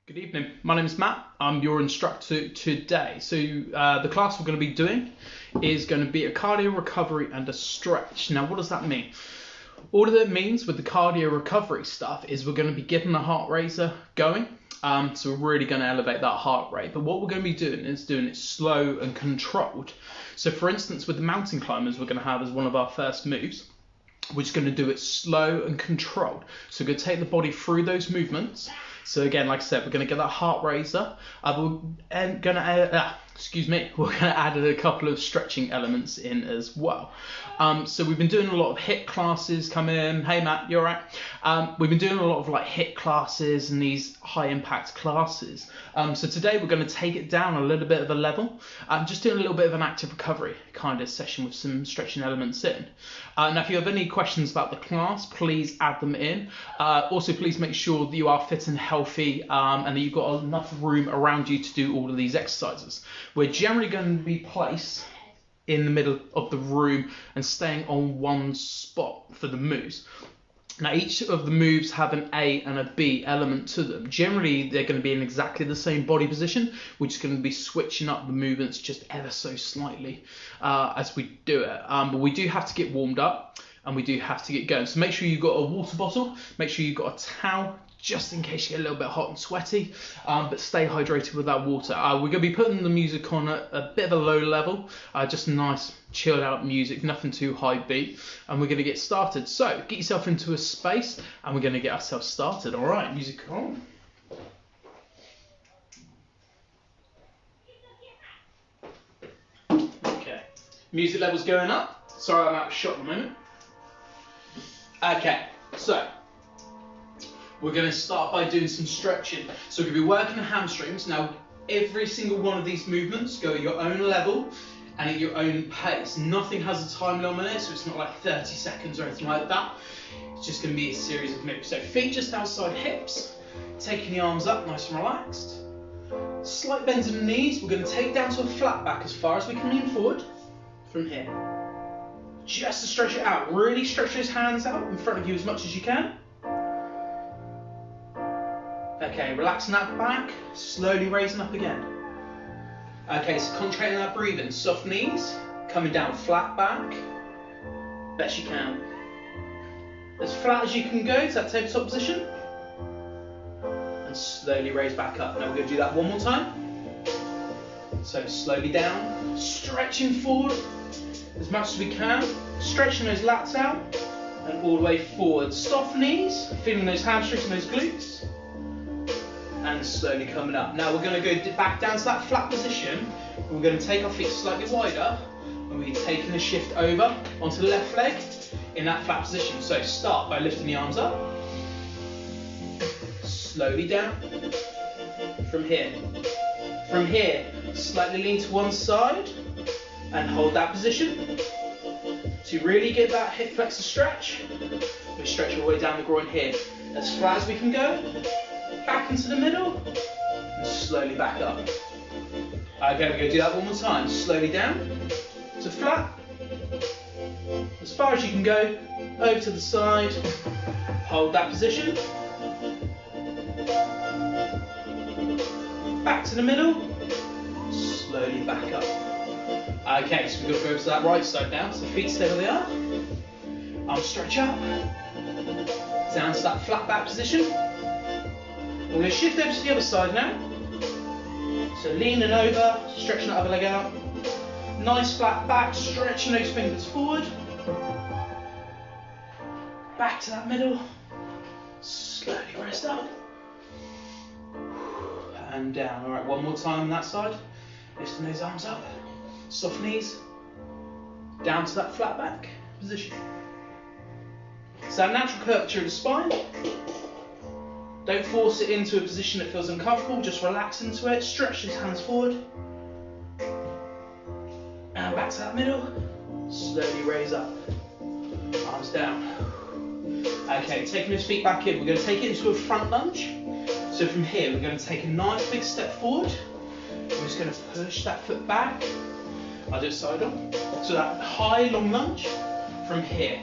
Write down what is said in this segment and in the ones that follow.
Good evening, my name is Matt, I'm your instructor today. So the class we're going to be doing is going to be a cardio recovery and a stretch. Now what does that mean? All that it means with the cardio recovery stuff is we're going to be getting the heart raiser going. So we're really going to elevate that heart rate. But what we're going to be doing is doing it slow and controlled. So for instance, with the mountain climbers we're going to have as one of our first moves, we're just going to do it slow and controlled. So we're going to take the body through those movements. So again, like I said, we're going to get that heart raiser. We're going to add a couple of stretching elements in as well. So we've been doing a lot of HIIT classes come in. Hey Matt, you all right? We've been doing a lot of like HIIT classes and these high impact classes. So today we're going to take it down a little bit of a level. Just doing a little bit of an active recovery kind of session with some stretching elements in. Now if you have any questions about the class, please add them in. Also please make sure that you are fit and healthy and that you've got enough room around you to do all of these exercises. We're generally going to be placed in the middle of the room and staying on one spot for the moves. Now each of the moves have an A and a B element to them. Generally they're going to be in exactly the same body position. We're just going to be switching up the movements just ever so slightly as we do it. But we do have to get warmed up and we do have to get going. So make sure you've got a water bottle, make sure you've got a towel, just in case you get a little bit hot and sweaty, but stay hydrated with that water. We're going to be putting the music on a bit of a low level, just nice chilled out music, nothing too high beat, and we're going to get started. So get yourself into a space and we're going to get ourselves started. All right, music on. Okay, music levels going up. Sorry, I'm out of shot at the moment. Okay, so we're going to start by doing some stretching. So we're going to be working the hamstrings. Now, every single one of these movements go at your own level and at your own pace. Nothing has a time limit on it, so it's not like 30 seconds or anything like that. It's just going to be a series of moves. So feet just outside hips, taking the arms up nice and relaxed. Slight bends in the knees. We're going to take down to a flat back as far as we can lean forward from here. Just to stretch it out. Really stretch those hands out in front of you as much as you can. Okay, relaxing that back, slowly raising up again. Okay, so concentrating on that breathing. Soft knees, coming down flat back, best you can. As flat as you can go to that tabletop position. And slowly raise back up. Now we're going to do that one more time. So slowly down, stretching forward as much as we can. Stretching those lats out and all the way forward. Soft knees, feeling those hamstrings and those glutes. And slowly coming up. Now we're going to go back down to that flat position. We're going to take our feet slightly wider and we're taking a shift over onto the left leg in that flat position. So start by lifting the arms up, slowly down from here. From here, slightly lean to one side and hold that position. To really get that hip flexor stretch, we stretch all the way down the groin here. As flat as we can go. Back into the middle and slowly back up. Okay, we're going to do that one more time. Slowly down to flat. As far as you can go, over to the side. Hold that position. Back to the middle. Slowly back up. Okay, so we're going to go to that right side now. So feet stay where they are. Arms stretch up. Down to that flat back position. We're going to shift over to the other side now. So leaning over, stretching that other leg out. Nice flat back, stretching those fingers forward. Back to that middle. Slowly rest up. And down. Alright, one more time on that side. Lifting those arms up. Soft knees. Down to that flat back position. So that natural curvature of the spine. Don't force it into a position that feels uncomfortable, just relax into it, stretch those hands forward. And back to that middle, slowly raise up, arms down. Okay, taking those feet back in, we're going to take it into a front lunge. So from here, we're going to take a nice big step forward. We're just going to push that foot back. I'll do it side on. So that high long lunge from here.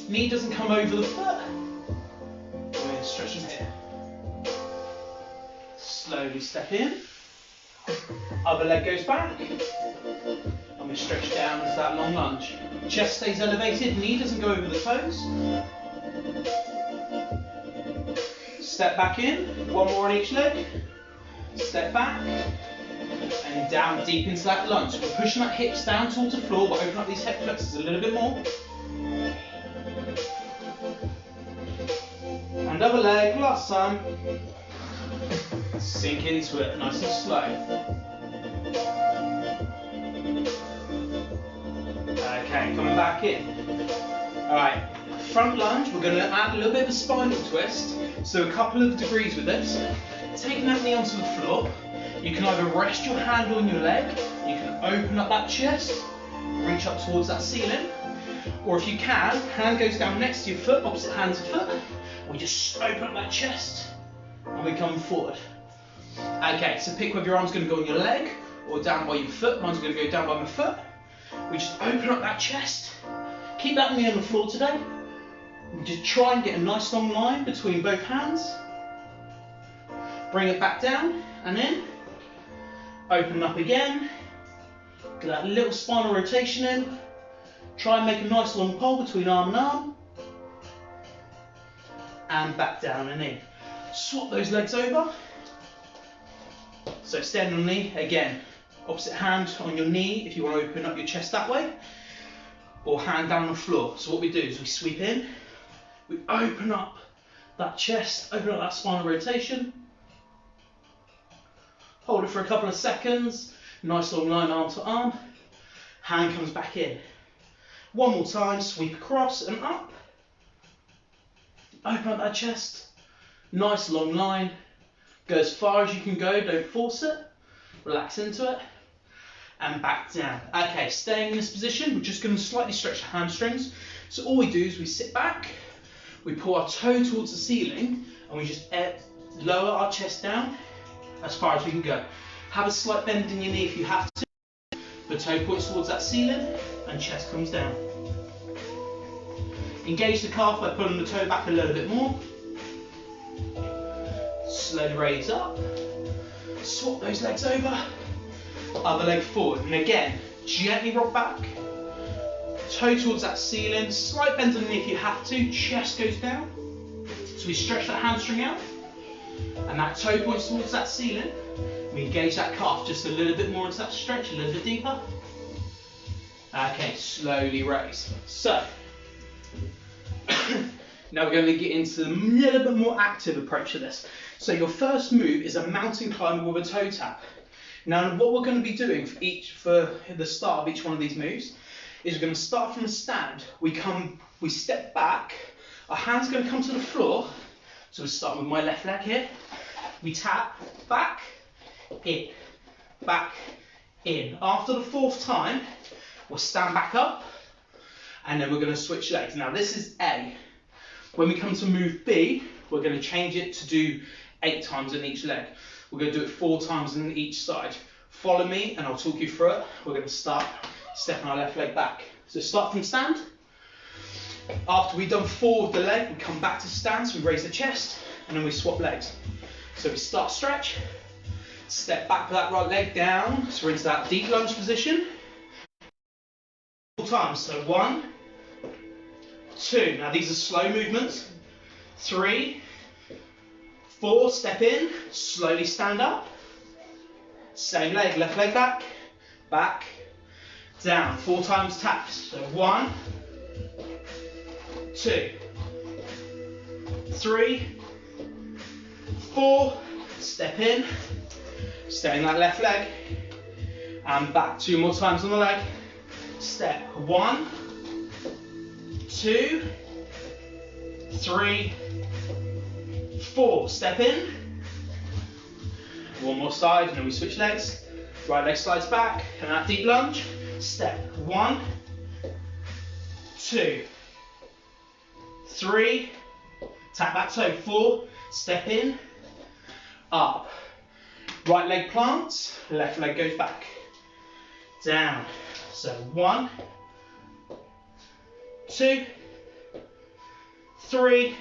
Knee doesn't come over the foot. Stretching here. Slowly step in. Other leg goes back. And we stretch down into that long lunge. Chest stays elevated, knee doesn't go over the toes. Step back in, one more on each leg. Step back. And down deep into that lunge. So we're pushing that hips down towards the floor, but open up these hip flexors a little bit more. And other leg, last time. Sink into it, nice and slow. Okay, coming back in. Alright, front lunge, we're going to add a little bit of a spinal twist. So a couple of degrees with this. Taking that knee onto the floor. You can either rest your hand on your leg, you can open up that chest, reach up towards that ceiling. Or if you can, hand goes down next to your foot, opposite hand to foot. We just open up that chest and we come forward. Okay, so pick whether your arm's going to go on your leg or down by your foot. Mine's going to go down by my foot. We just open up that chest. Keep that knee on the floor today. We just try and get a nice long line between both hands. Bring it back down and in. Open up again. Get that little spinal rotation in. Try and make a nice long pole between arm and arm. And back down and in. Swap those legs over. So stand on the knee, again, opposite hand on your knee if you want to open up your chest that way, or hand down on the floor. So what we do is we sweep in, we open up that chest, open up that spinal rotation, hold it for a couple of seconds, nice long line arm to arm, hand comes back in. One more time, sweep across and up, open up that chest, nice long line. Go as far as you can go, don't force it. Relax into it. And back down. Okay, staying in this position, we're just going to slightly stretch the hamstrings. So all we do is we sit back, we pull our toe towards the ceiling, and we just lower our chest down as far as we can go. Have a slight bend in your knee if you have to. The toe points towards that ceiling, and chest comes down. Engage the calf by pulling the toe back a little bit more. Slowly raise up, swap those legs over, other leg forward, and again, gently rock back, toe towards that ceiling, slight bend on the knee if you have to, chest goes down, so we stretch that hamstring out, and that toe points towards that ceiling, we engage that calf just a little bit more into that stretch, a little bit deeper. Okay, slowly raise. So, now we're going to get into a little bit more active approach to this. So your first move is a mountain climber with a toe tap. Now what we're going to be doing for the start of each one of these moves is we're going to start from a stand. We step back, our hands are going to come to the floor. So we start with my left leg here. We tap, back, in, back, in. After the fourth time, we'll stand back up and then we're going to switch legs. Now this is A. When we come to move B, we're going to change it to do 8 times in each leg. We're going to do it 4 times in each side. Follow me and I'll talk you through it. We're going to start stepping our left leg back. So start from stand. After we've done 4 with the leg, we come back to stand, so we raise the chest and then we swap legs. So we start stretch, step back with that right leg down, so we're into that deep lunge position. 4 times, so 1, 2, now these are slow movements, 3, 4, step in, slowly stand up, same leg, left leg back, back, down, 4 times taps, so 1, 2, 3, 4, step in, stay in that left leg, and back 2 more times on the leg, step 1, 2, 3, 4, step in, 1 more side, and then we switch legs, right leg slides back, and that deep lunge, step 1, 2, 3, tap that toe, 4, step in, up, right leg plants, left leg goes back, down, so 1, 2, 3,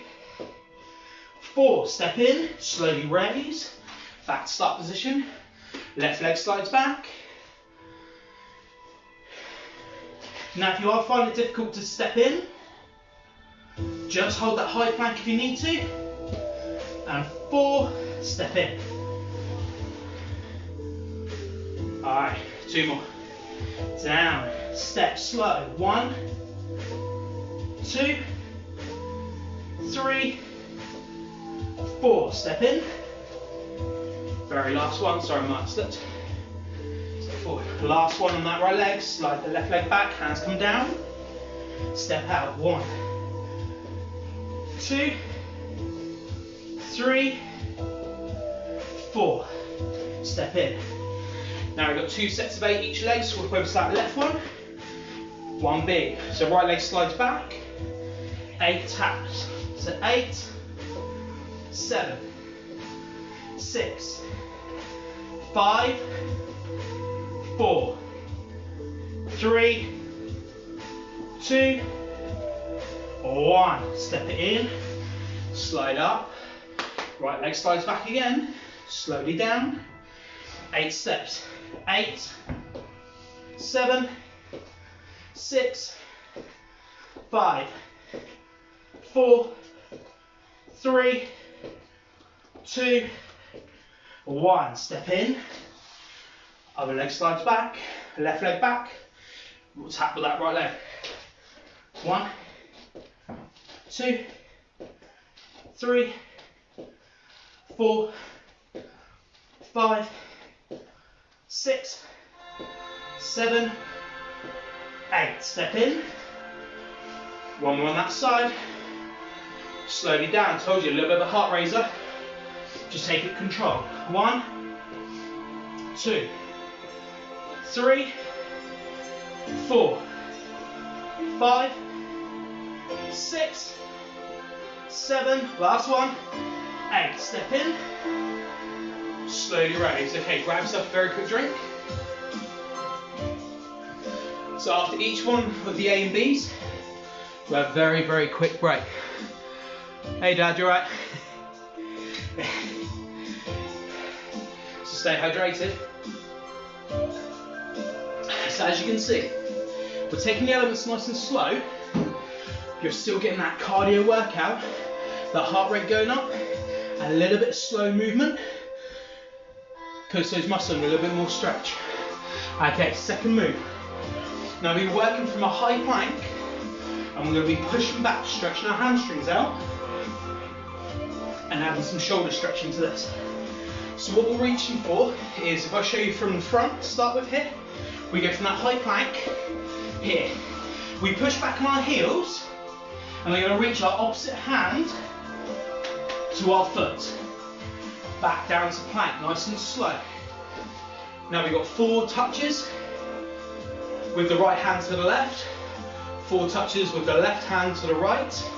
4, step in, slowly raise, Back to start position. Left leg slides back. Now if you are finding it difficult to step in, just hold that high plank if you need to. And 4, step in. Alright, 2 more. Down, step slow. 1, 2, 3, 4. Step in. Very last one. Sorry, I might have slipped. Step forward. Last one on that right leg. Slide the left leg back. Hands come down. Step out. 1, 2, 3, 4. Step in. Now we've got 2 sets of 8 each leg, so we'll focus that left one. 1 big. So right leg slides back. 8 taps. So 8, 7, 6, 5, 4, 3, 2, 1. Step it in. Slide up. Right leg slides back again. Slowly down. 8 steps. 8, 7, 6, 5, 4, 3, 2, 1. Step in. Other leg slides back. Left leg back. We'll tap with that right leg. 1, 2, 3, 4, 5, 6, 7, 8. Step in. 1 more on that side. Slowly down. Told you, a little bit of a heart raiser. Just take it control. 1, 2, 3, 4, 5, 6, 7. Last one. 8. Step in. Slowly raise. Okay, grab yourself a very quick drink. So after each one of the A and Bs, we have a very, very quick break. Hey Dad, you alright? So stay hydrated. So as you can see, we're taking the elements nice and slow. You're still getting that cardio workout, that heart rate going up, and a little bit of slow movement. Because those muscles are a little bit more stretch. Okay, second move. Now we're working from a high plank, and we're going to be pushing back, stretching our hamstrings out, and adding some shoulder stretching to this. So what we're reaching for is, if I show you from the front, to start with here, we go from that high plank, here. We push back on our heels, and we're going to reach our opposite hand to our foot. Back down to plank, nice and slow. Now we've got 4 touches with the right hand to the left, 4 touches with the left hand to the right,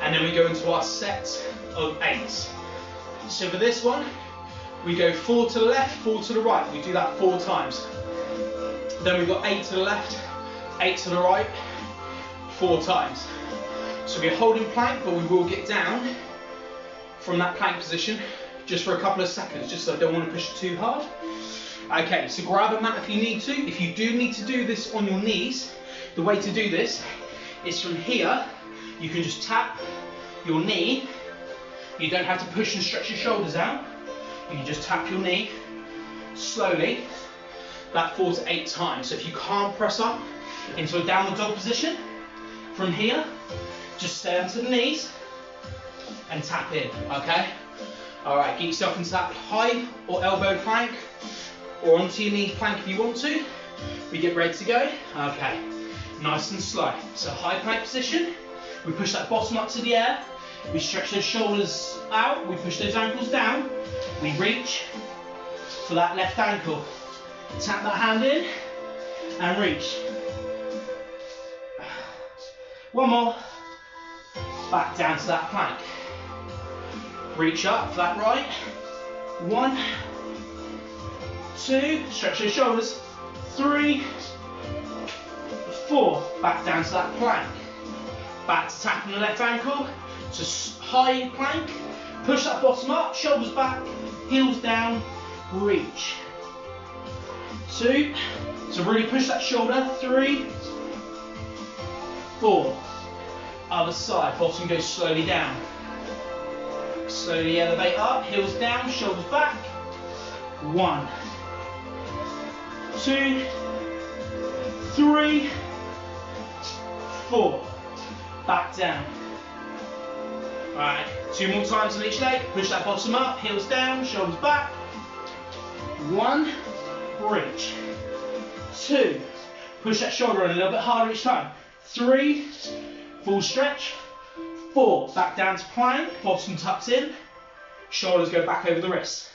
and then we go into our set of 8. So for this one, we go 4 to the left, 4 to the right. We do that 4 times. Then we've got 8 to the left, 8 to the right, 4 times. So we're holding plank, but we will get down from that plank position just for a couple of seconds, just so I don't want to push it too hard. Okay, so grab a mat if you need to. If you do need to do this on your knees, the way to do this is from here. You can just tap your knee. You don't have to push and stretch your shoulders out. You can just tap your knee slowly, that 4 to 8 times. So if you can't press up into a downward dog position, from here, just stay onto the knees and tap in, okay? All right, get yourself into that high or elbow plank, or onto your knee plank if you want to. We get ready to go. Okay, nice and slow. So high plank position, we push that bottom up to the air, we stretch those shoulders out, we push those ankles down, we reach for that left ankle. Tap that hand in and reach. 1 more. Back down to that plank. Reach up for that right. 1, 2, stretch your shoulders. 3, 4, back down to that plank. Back to tapping the left ankle. So high plank, Push that bottom up, shoulders back, heels down, reach. 2, so really push that shoulder, 3, 4. Other side, bottom goes slowly down. Slowly elevate up, heels down, shoulders back. 1, 2, 3, 4. Back down. Alright, 2 more times on each leg. Push that bottom up, heels down, shoulders back. 1, reach. 2, push that shoulder in a little bit harder each time. 3, full stretch. 4, back down to plank, bottom tucks in, shoulders go back over the wrists.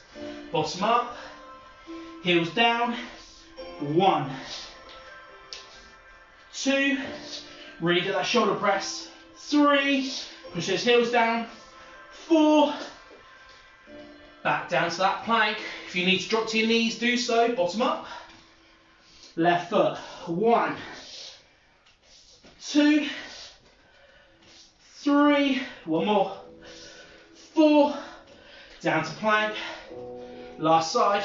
Bottom up, heels down. 1, 2, really get that shoulder press. 3, push those heels down. 4, back down to that plank. If you need to drop to your knees, do so. Bottom up, left foot. 1, 2, 3, one more. 4, down to plank. Last side,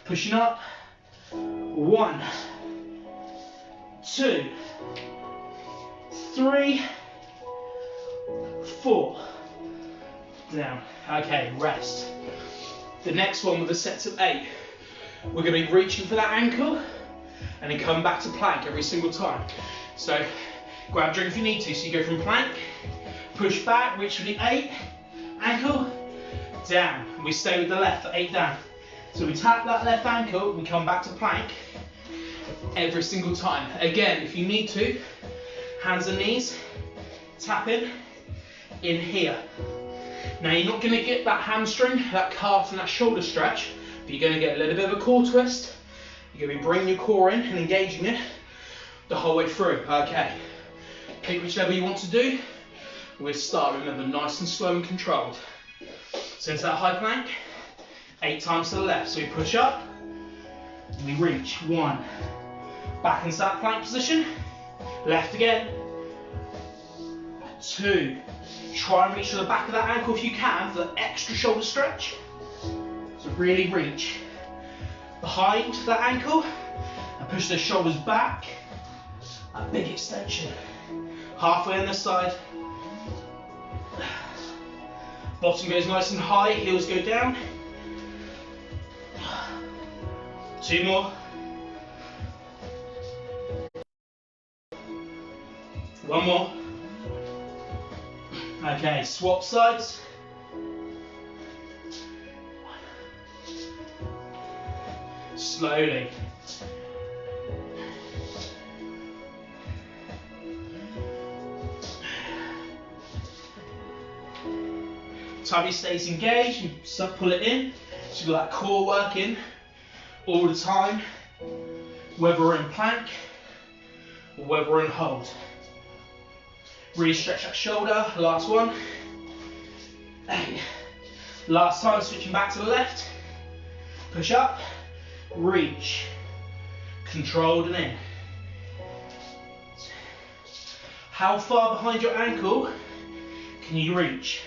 pushing up. 1, 2, 3, 4. Down. Okay, rest. The next one with a set of 8. We're going to be reaching for that ankle and then come back to plank every single time. So grab a drink if you need to. So you go from plank, push back, reach for the 8, ankle, down. And we stay with the left for 8 down. So we tap that left ankle, we come back to plank every single time. Again, if you need to, hands and knees, tap in here. Now you're not going to get that hamstring, that calf and that shoulder stretch, but you're going to get a little bit of a core twist. You're going to be bringing your core in and engaging it the whole way through. Okay, pick which level you want to do. We'll start, remember, nice and slow and controlled. So into that high plank, 8 times to the left. So we push up, and we reach. 1, back into that plank position, left again. 2, try and reach to the back of that ankle if you can for that extra shoulder stretch. So really reach behind that ankle and push the shoulders back. A big extension. Halfway on this side. Bottom goes nice and high, heels go down. 2 more. 1 more. Okay, swap sides. Slowly. Tummy stays engaged, you pull it in, so you've got that core working all the time, whether we're in plank or whether we're in hold. Really stretch that shoulder, last one. Last time, switching back to the left. Push up, reach, controlled and in. How far behind your ankle can you reach?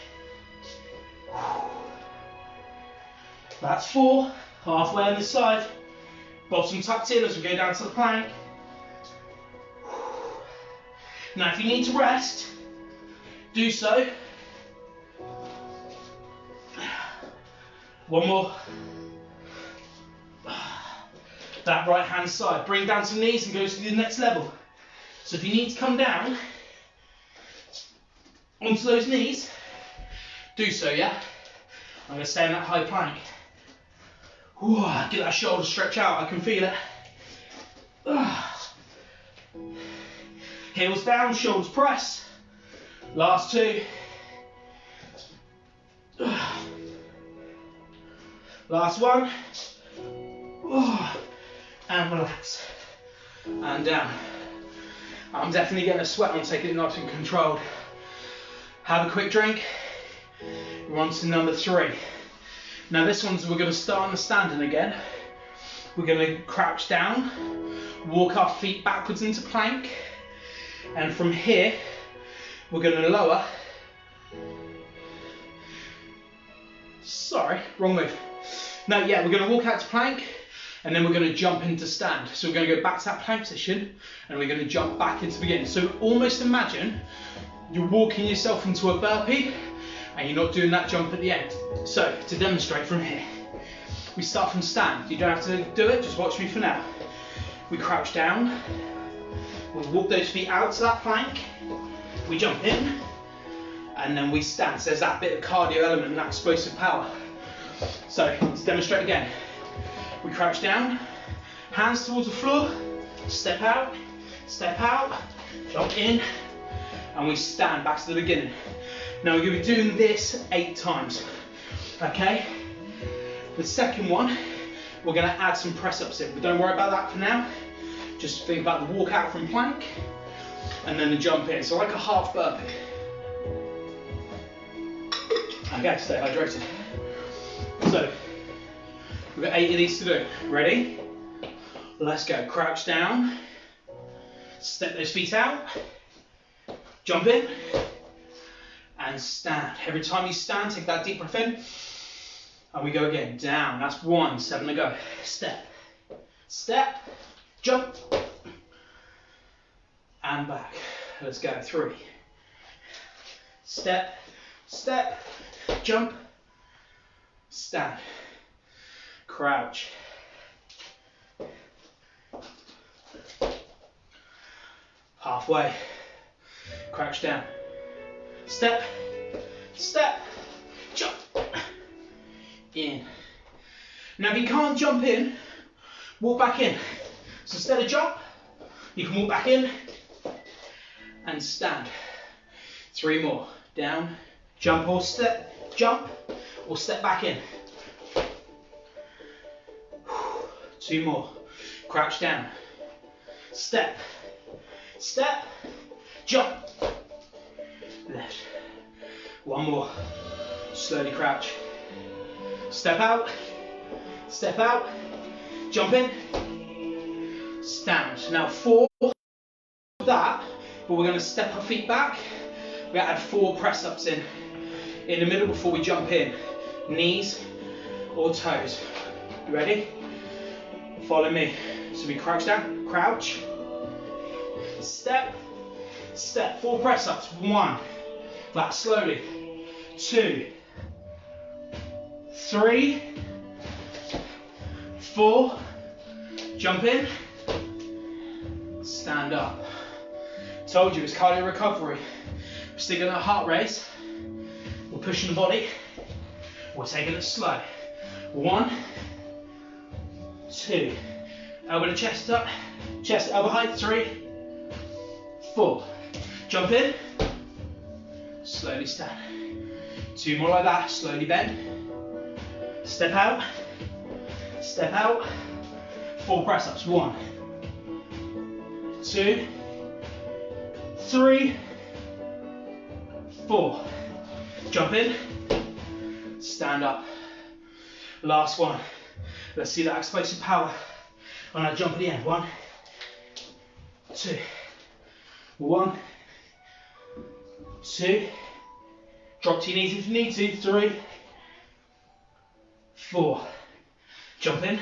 That's 4, halfway on this side. Bottom tucked in as we go down to the plank. Now if you need to rest, do so. 1 more. That right hand side, bring down to the knees and go to the next level. So if you need to come down onto those knees, do so, yeah? I'm going to stay in that high plank. Ooh, get that shoulder stretch out, I can feel it. Heels down, shoulders press. Last 2. Last 1. And relax. And down. I'm definitely getting a sweat on taking it nice and controlled. Have a quick drink. We're on to number 3. Now this one's, we're going to start on the standing again. We're going to crouch down, walk our feet backwards into plank, and from here we're going to lower Sorry, wrong move. No, yeah, we're going to walk out to plank, and then we're going to jump into stand. So we're going to go back to that plank position, and we're going to jump back into the beginning. So almost imagine you're walking yourself into a burpee, and you're not doing that jump at the end. So to demonstrate from here, we start from stand. You don't have to do it, just watch me for now. We crouch down, we walk those feet out to that plank, we jump in, and then we stand. So there's that bit of cardio element and that explosive power. So let's demonstrate again. We crouch down, hands towards the floor, step out, jump in, and we stand back to the beginning. Now we're going to be doing this 8 times, okay? The second one, we're going to add some press ups in, but don't worry about that for now. Just think about the walk out from plank, and then the jump in. So like a half burpee. Okay, stay hydrated. So, we've got 8 of these to do. Ready? Let's go. Crouch down, step those feet out, jump in, and stand. Every time you stand, take that deep breath in, and we go again. Down, that's 1, 7 to go. Step, jump, and back. Let's go. 3. Step, jump, stand, crouch, halfway, crouch down, step, jump, in. Now if you can't jump in, walk back in. So instead of jump, you can walk back in and stand. 3 more, down, jump or step, jump or step back in. 2 more, crouch down, step, jump, left. 1 more, slowly crouch, step out, jump in, stand. Now 4 of that, but we're going to step our feet back. We're going to add 4 press ups in the middle before we jump in, knees or toes. You ready? Follow me. So we crouch down, crouch, step, 4 press ups. 1, that slowly, 2, 3, 4, jump in, stand up. Told you it's cardio recovery. We're sticking at a heart rate, we're pushing the body, we're taking it slow. 1, 2, elbow to chest up, chest elbow height, 3, 4, jump in, slowly stand. 2 more like that, slowly bend, step out, 4 press ups, 1, 2, 3, 4, jump in, stand up. Last one. Let's see that explosive power on that jump at the end. 1, 2, 1, 2, drop to your knees if you need to, 3, 4, jump in,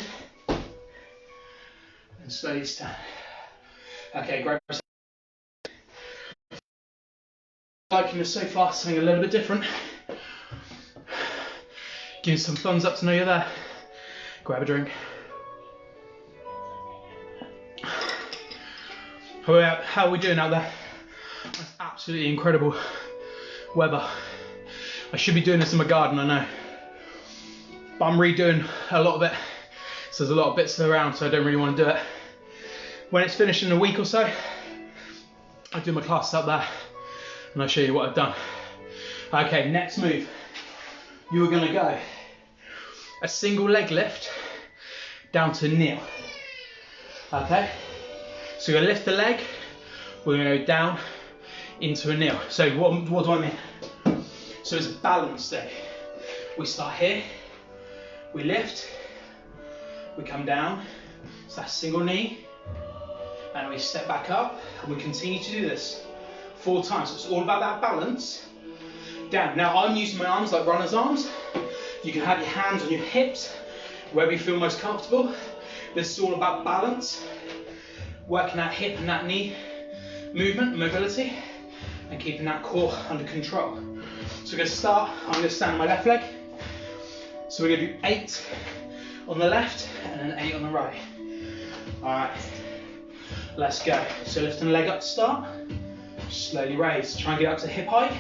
and slowly stand. Okay, great. Liking this so far, something a little bit different. Give me some thumbs up to know you're there. Grab a drink. How are we doing out there? That's absolutely incredible weather. I should be doing this in my garden, I know. But I'm redoing a lot of it. So there's a lot of bits around, so I don't really want to do it. When it's finished in a week or so, I'll do my class up there and I'll show you what I've done. Okay, next move. You're gonna go a single leg lift down to kneel. Okay? So you're gonna lift the leg, we're gonna go down into a kneel. So what do I mean? So it's a balance day. We start here, we lift, we come down, so that's single knee, and we step back up, and we continue to do this 4 times. So it's all about that balance. Down. Now I'm using my arms like runner's arms You can have your hands on your hips, wherever you feel most comfortable. This is all about balance, working that hip and that knee movement, mobility, and keeping that core under control. So we're going to start, I'm going to stand on my left leg. So we're going to do 8 on the left and then 8 on the right. Alright, let's go. So lifting the leg up to start, slowly raise. Try and get up to hip height.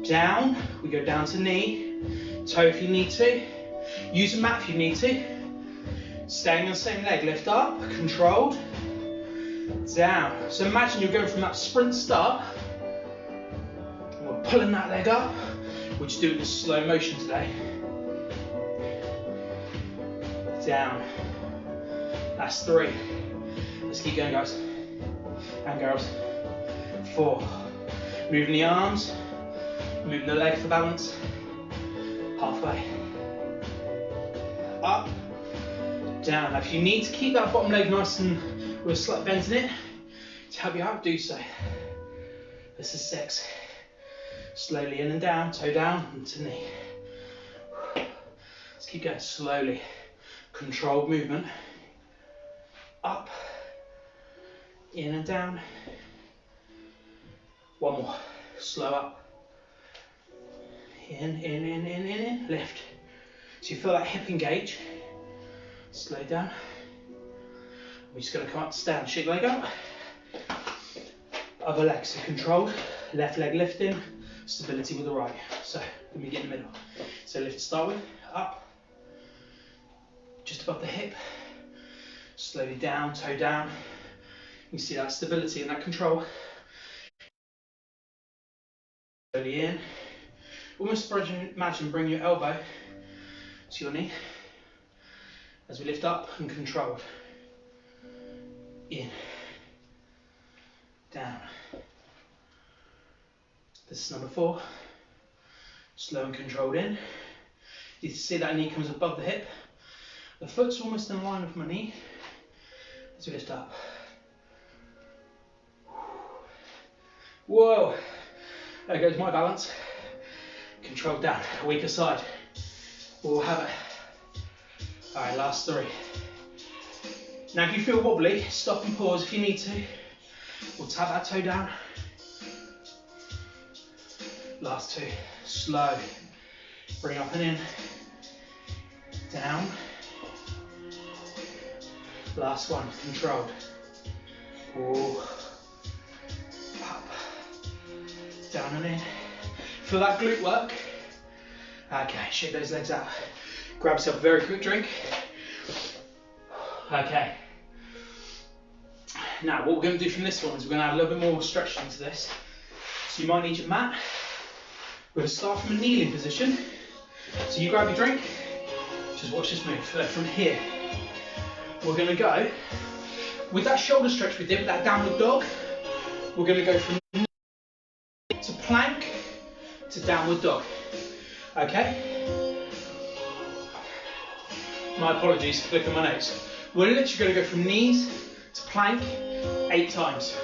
Down, we go down to knee, toe if you need to. Use a mat if you need to. Staying on the same leg, lift up, controlled, down. So imagine you're going from that sprint start, and we're pulling that leg up. We're just doing this slow motion today. Down. That's 3. Let's keep going, guys and girls. 4. Moving the arms, moving the leg for balance. Halfway. Up, down. Now if you need to keep that bottom leg nice and with a slight bend in it, to help you out, do so. This is 6. Slowly in and down, toe down, and to knee. Let's keep going slowly. Controlled movement. Up, in and down. 1 more. Slow up. In, lift. So you feel that hip engage. Slow down. We're just going to come up, stand, shake leg up. Other leg, so controlled. Left leg lifting, stability with the right. So let me get in the middle. So lift to start with, up. Just above the hip. Slowly down, toe down. You see that stability and that control. Slowly in. Almost imagine bring your elbow to your knee as we lift up and controlled. In, down. This is number 4. Slow and controlled in. You see that knee comes above the hip. The foot's almost in line with my knee as we lift up. Whoa! There goes my balance. Controlled down, weaker side. We'll have it. Alright, last 3. Now if you feel wobbly, stop and pause if you need to. We'll tap that toe down. Last 2. Slow. Bring up and in. Down. Last 1. Controlled. Ooh. Up. Down and in. Feel that glute work? Okay, shake those legs out. Grab yourself a very quick drink. Okay. Now, what we're going to do from this one is we're going to add a little bit more stretch into this. So you might need your mat. We're going to start from a kneeling position. So you grab your drink. Just watch this move. From here, we're going to go with that shoulder stretch we did with that downward dog. We're going to go from knee to plank to downward dog. Okay? My apologies for flicking my notes. We're literally going to go from knees to plank 8 times.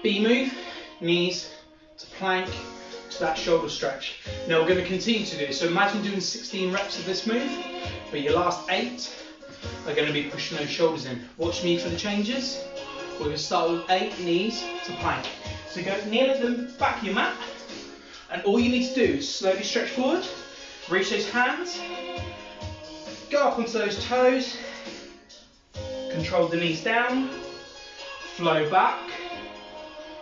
B move, knees to plank to that shoulder stretch. Now we're going to continue to do this. So imagine doing 16 reps of this move, but your last 8 are going to be pushing those shoulders in. Watch me for the changes. We're going to start with 8 knees to plank. So go kneel at the back of your mat, and all you need to do is slowly stretch forward, reach those hands, go up onto those toes, control the knees down, flow back.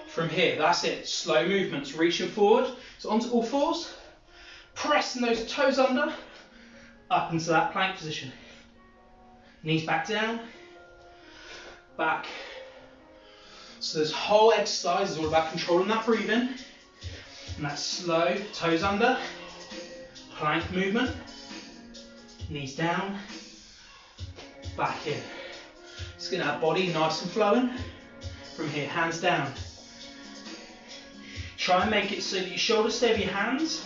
From here, that's it, slow movements, reaching forward, so onto all fours, pressing those toes under, up into that plank position. Knees back down, back. So this whole exercise is all about controlling that breathing, and that slow, toes under, plank movement, knees down, back in. Just get our body nice and flowing. From here, hands down. Try and make it so that your shoulders stay with your hands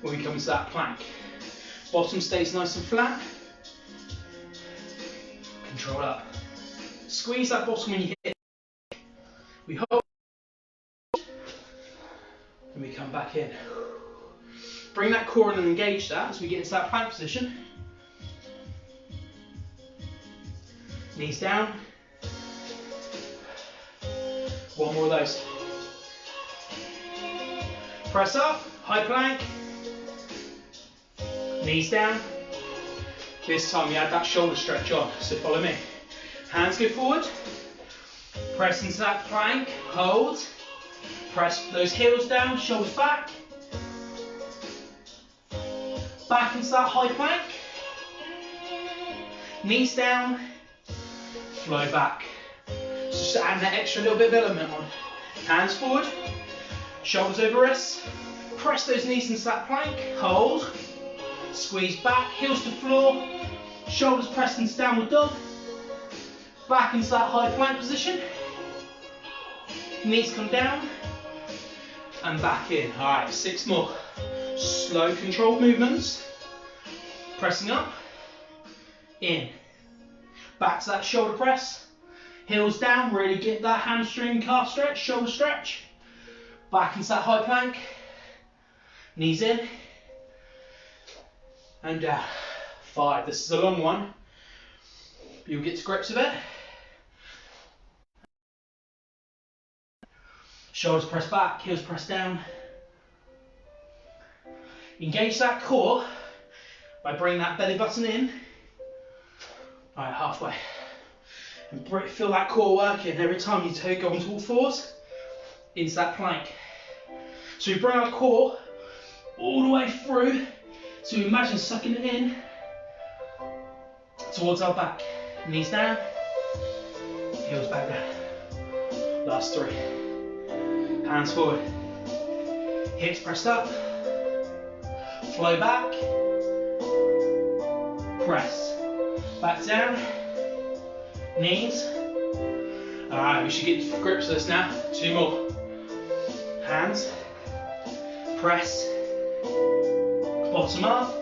when we come to that plank. Bottom stays nice and flat. Control up. Squeeze that bottom when you hit it. We hold and we come back in. Bring that core in and engage that as we get into that plank position. Knees down. One more of those. Press up, high plank. Knees down. This time you add that shoulder stretch on, so follow me. Hands go forward. Press into that plank, hold. Press those heels down, shoulders back. Back into that high plank. Knees down. Flow back. Just add that extra little bit of element on. Hands forward. Shoulders over wrists. Press those knees into that plank. Hold. Squeeze back. Heels to floor. Shoulders pressed into downward dog. Back into that high plank position. Knees come down. And back in. Alright, 6 more. Slow controlled movements. Pressing up. In. Back to that shoulder press. Heels down. Really get that hamstring calf stretch. Shoulder stretch. Back into that high plank. Knees in. And down. 5. This is a long one. You'll get to grips with it. Shoulders press back, heels press down. Engage that core by bringing that belly button in. Alright, halfway. And feel that core working every time you go onto all fours into that plank. So you bring our core all the way through. So imagine sucking it in towards our back. Knees down, heels back down. Last 3. Hands forward. Hips pressed up. Flow back. Press. Back down. Knees. Alright, we should get to grips with this now. 2 more. Hands. Press. Bottom up.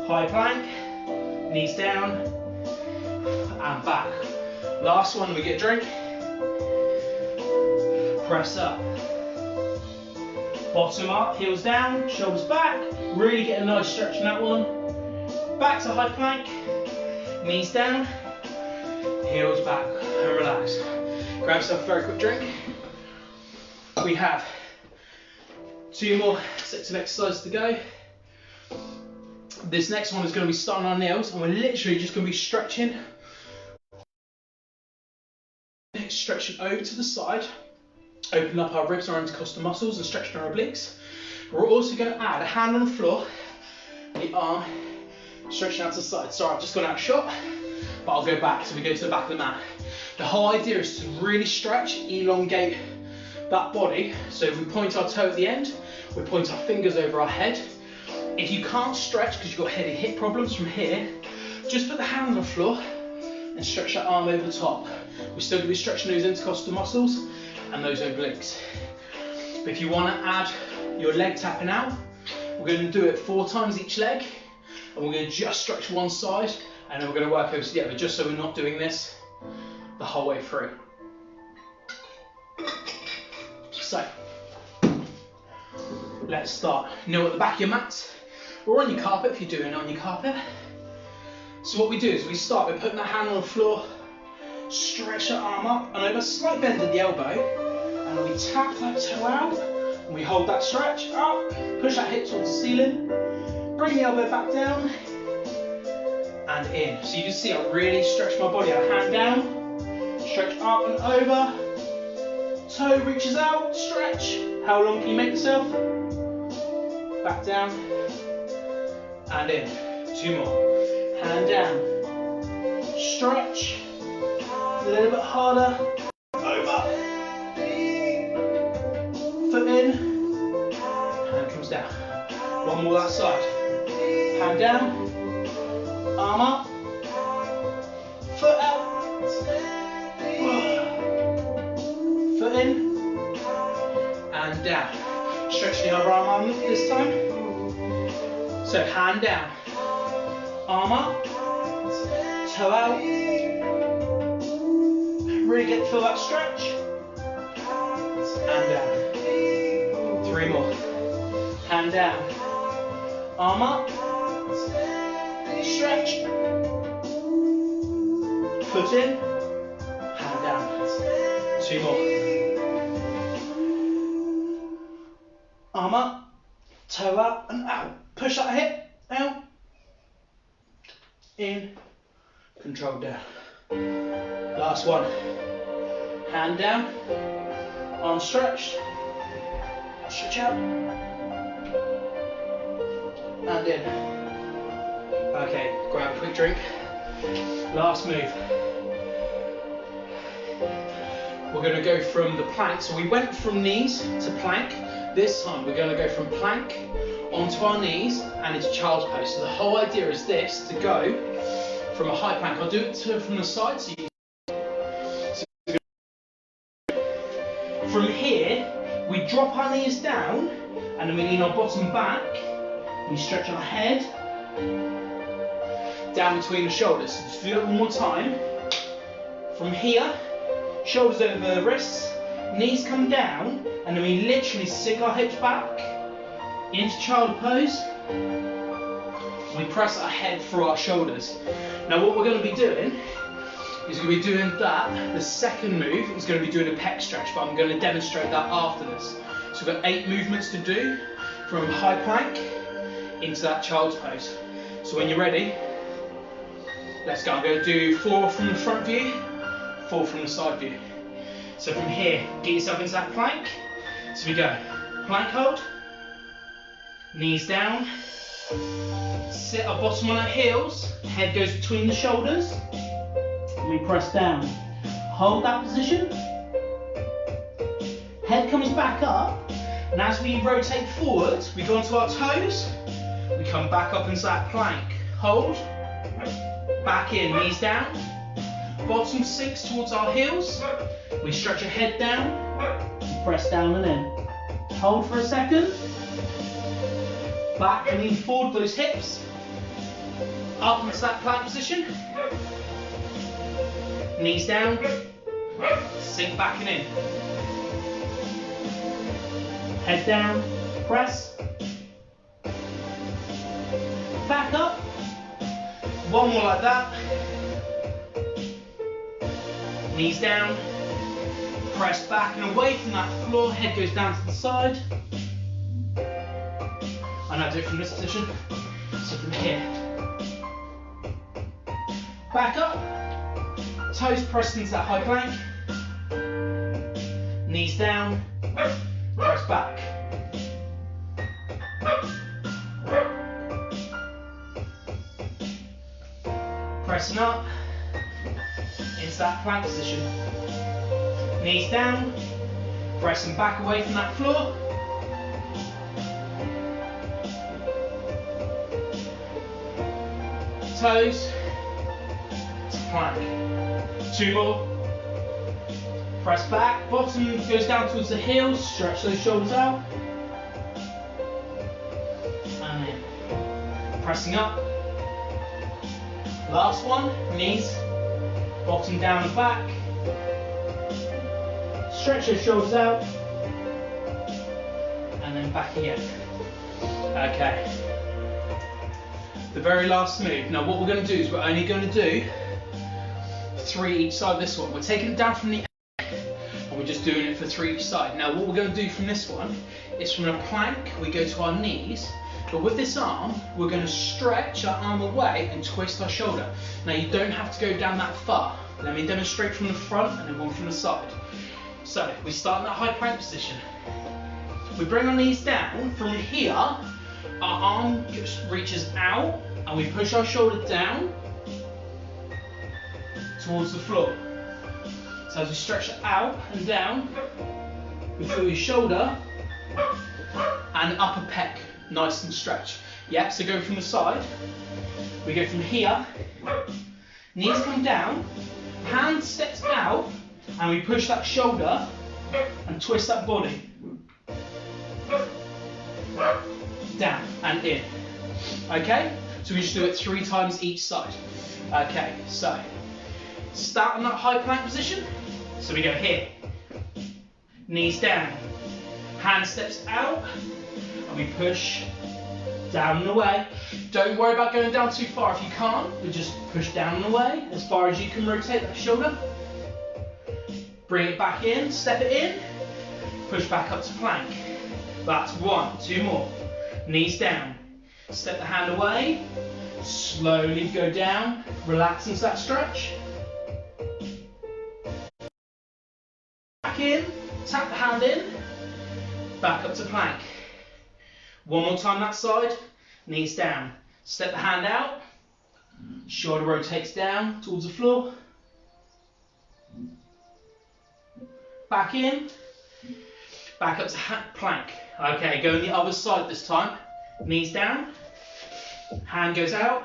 High plank. Knees down. And back. Last one, we get a drink. Press up. Bottom up, heels down, shoulders back. Really get a nice stretch in that one. Back to high plank. Knees down. Heels back. And relax. Grab yourself a very quick drink. We have 2 more sets of exercises to go. This next one is going to be starting our nails, and we're literally just going to be stretching over to the side, open up our ribs, our intercostal muscles, and stretching our obliques. We're also going to add a hand on the floor, the arm stretching out to the side. Sorry, I've just gone out of shot, but I'll go back so we go to the back of the mat. The whole idea is to really stretch, elongate that body. So if we point our toe at the end, we point our fingers over our head. If you can't stretch because you've got heavy hip problems from here, just put the hand on the floor and stretch that arm over the top. We're still going to be stretching those intercostal muscles and those obliques. But if you want to add your leg tapping out, we're going to do it 4 times each leg, and we're going to just stretch one side, and then we're going to work over to the other, just so we're not doing this the whole way through. So, let's start. Kneel at the back of your mat, or on your carpet if you're doing it on your carpet. So what we do is we start by putting that hand on the floor, stretch that arm up and over, slight bend at the elbow, and then we tap that toe out, and we hold that stretch up, push that hip towards the ceiling, bring the elbow back down, and in. So you can see I really stretch my body out, hand down, stretch up and over, toe reaches out, stretch. How long can you make yourself? Back down, and in. 2 more. Hand down, stretch, a little bit harder, over, foot in, hand comes down. 1 more that side. Hand down, arm up, foot out, foot in, and down. Stretch the other arm this time. So hand down, arm up, toe out. Really feel that stretch. And down. 3 more. Hand down. Arm up. Stretch. Foot in. Hand down. 2 more. Arm up. Toe up and out. Push that hip. Out. In. Control down. Last one. Hand down. Arm stretched. Stretch out. And in. Okay, grab a quick drink. Last move. We're going to go from the plank. So we went from knees to plank. This time we're going to go from plank onto our knees and into child's pose. So the whole idea is this, to go from a high plank. I'll do it from the side. So from here, we drop our knees down and then we lean our bottom back. We stretch our head down between the shoulders. So just do it one more time. From here, shoulders over the wrists, knees come down, and then we literally sink our hips back into child pose. We press our head through our shoulders. Now what we're going to be doing is going to be doing that. The second move is going to be doing a pec stretch, but I'm going to demonstrate that after this. So we've got 8 movements to do from high plank into that child's pose. So when you're ready, let's go. I'm going to do 4 from the front view, 4 from the side view. So from here, get yourself into that plank. So we go plank hold, knees down, sit our bottom on our heels, head goes between the shoulders, and we press down. Hold that position, head comes back up, and as we rotate forward, we go onto our toes, we come back up into that plank. Hold, back in, knees down, bottom sinks towards our heels, we stretch our head down, press down and in. Hold for a second, back and lean forward those hips, up into that plank position, knees down, sink back and in. Head down, press, back up, one more like that, knees down, press back and away from that floor, head goes down to the side, and I do it from this position, so from here, back up, toes pressed into that high plank, knees down, press back. Pressing up into that plank position. Knees down, pressing back away from that floor. Toes to plank. 2 more. Press back, bottom goes down towards the heels, stretch those shoulders out. And in. Pressing up. Last one, knees, bottom down and back. Stretch those shoulders out. And then back again. Okay. The very last move. Now what we're going to do is we're only going to do 3 each side of this one. We're taking it down from the and we're just doing it for 3 each side. Now what we're going to do from this one is from a plank, we go to our knees, but with this arm, we're going to stretch our arm away and twist our shoulder. Now you don't have to go down that far. Let me demonstrate from the front and then one from the side. So we start in that high plank position. We bring our knees down. From here, our arm just reaches out and we push our shoulder down towards the floor. So as we stretch it out and down, we feel your shoulder and upper pec nice and stretched. Yeah, so go from the side. We go from here, knees come down, hand steps out, and we push that shoulder and twist that body. Down and in. Okay? So we just do it 3 times each side. Okay, so start in that high plank position. So we go here, knees down, Hand steps out, and we push down and away. Don't worry about going down too far if you can't, but just push down and away as far as you can rotate that shoulder. Bring it back in, step it in, push back up to plank. That's 1, 2 more. Knees down, step the hand away, slowly go down, relax into that stretch. Back in, tap the hand in, back up to plank. One more time that side, knees down, step the hand out, shoulder rotates down towards the floor. Back in, back up to plank. Okay, go on the other side this time. Knees down, hand goes out,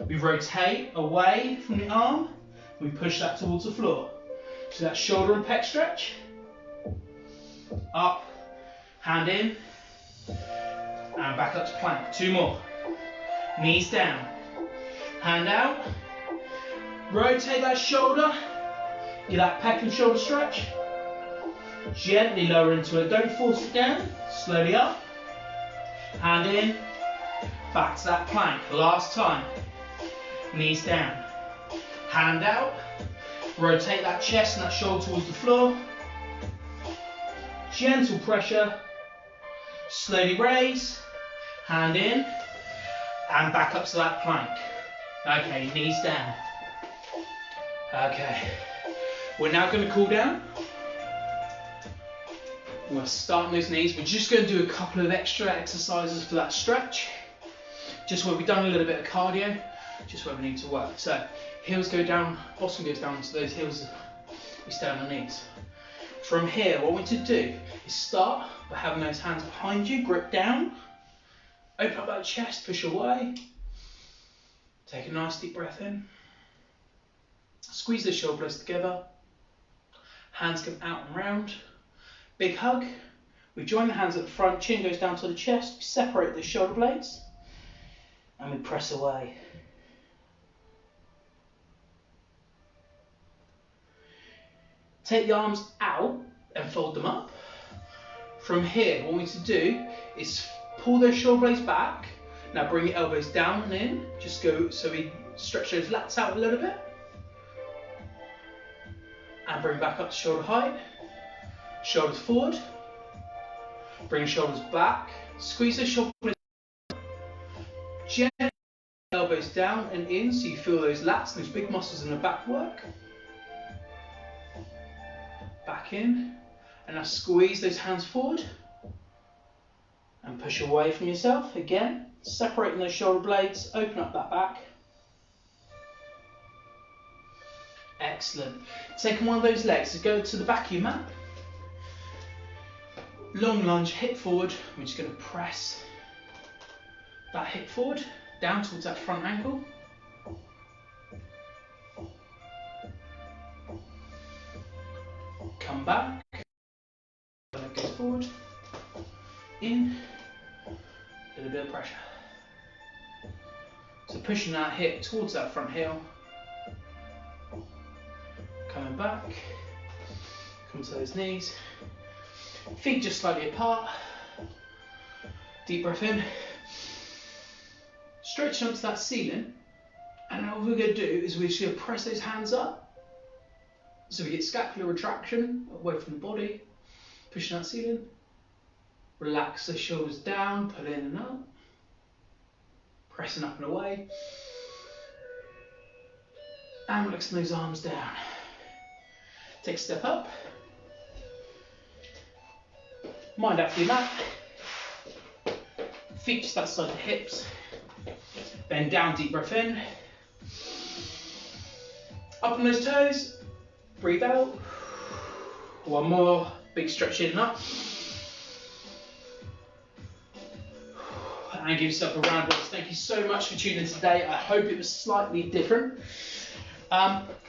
we rotate away from the arm, we push that towards the floor. So that shoulder and pec stretch. Up, hand in, and back up to plank. 2 more. Knees down, hand out, rotate that shoulder, get that pec and shoulder stretch. Gently lower into it, don't force it down, slowly up, hand in, back to that plank, last time, knees down, hand out, rotate that chest and that shoulder towards the floor, gentle pressure, slowly raise, hand in, and back up to that plank. Okay, knees down. Okay, we're now going to cool down. We're going to start on those knees. We're just going to do a couple of extra exercises for that stretch. Just where we've done a little bit of cardio, just where we need to work. So, heels go down, bottom goes down, so those heels, we stay on the knees. From here, what we need to do is start by having those hands behind you, grip down, open up that chest, push away. Take a nice deep breath in. Squeeze the shoulder blades together. Hands come out and round. Big hug. We join the hands at the front, chin goes down to the chest, we separate the shoulder blades, and we press away. Take the arms out and fold them up. From here, what we need to do is pull those shoulder blades back. Now bring your elbows down and in, just go so we stretch those lats out a little bit. And bring back up to shoulder height. Shoulders forward, bring shoulders back, squeeze the shoulder blades, gently elbows down and in so you feel those lats, those big muscles in the back work. Back in, and now squeeze those hands forward and push away from yourself. Again, separating those shoulder blades, open up that back. Excellent. Taking one of those legs to go to the back of your mat. Long lunge, hip forward. We're just going to press that hip forward, down towards that front ankle. Come back. Leg goes forward. In. A little bit of pressure. So pushing that hip towards that front heel. Coming back. Come to those knees. Feet just slightly apart. Deep breath in. Stretch onto that ceiling. And now what we're going to do is we're just going to press those hands up. So we get scapular retraction away from the body. Pushing that ceiling. Relax the shoulders down, pull in and up. Pressing up and away. And relaxing those arms down. Take a step up. Mind out for your mat. Feet just outside the hips. Bend down, deep breath in. Up on those toes. Breathe out. One more. Big stretch in and up. And give yourself a round of applause. Thank you so much for tuning in today. I hope it was slightly different.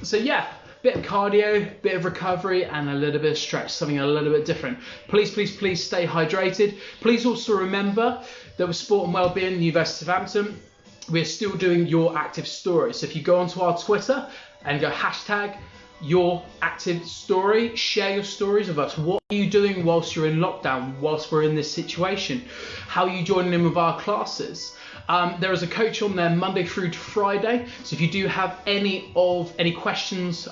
So yeah. Bit of cardio, bit of recovery, and a little bit of stretch, something a little bit different. Please, please, please stay hydrated. Please also remember that with Sport and Wellbeing, University of Southampton, we're still doing your active story. So if you go onto our Twitter and go hashtag your active story. Share your stories with us. What are you doing whilst you're in lockdown, whilst we're in this situation? How are you joining in with our classes? There is a coach on there Monday through to Friday. So if you do have any questions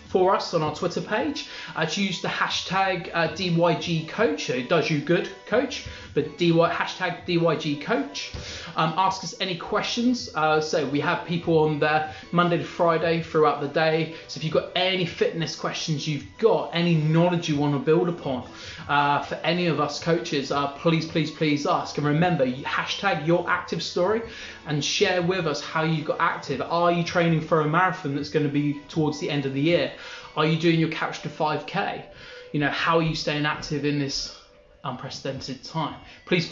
for us on our Twitter page, to use the hashtag DYG Coach. So it does you good, coach, but hashtag DYG Coach. Ask us any questions. So we have people on there Monday to Friday throughout the day. So if you've got any fitness questions you've got, any knowledge you want to build upon for any of us coaches, please ask. And remember, hashtag your active story and share with us how you got active. Are you training for a marathon that's going to be towards the end of the year? Are you doing your Couch to 5K? You know, how are you staying active in this unprecedented time? Please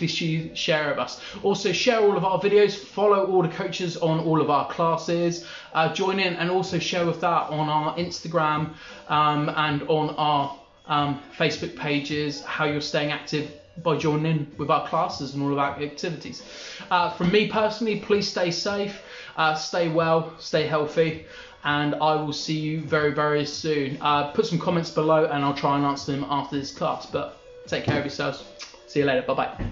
share with us. Also share all of our videos, follow all the coaches on all of our classes, join in, and also share with that on our Instagram and on our Facebook pages how you're staying active by joining in with our classes and all of our activities. From me personally, please stay safe, stay well, stay healthy, and I will see you very, very soon. Put some comments below and I'll try and answer them after this class, but take care of yourselves. See you later. Bye bye.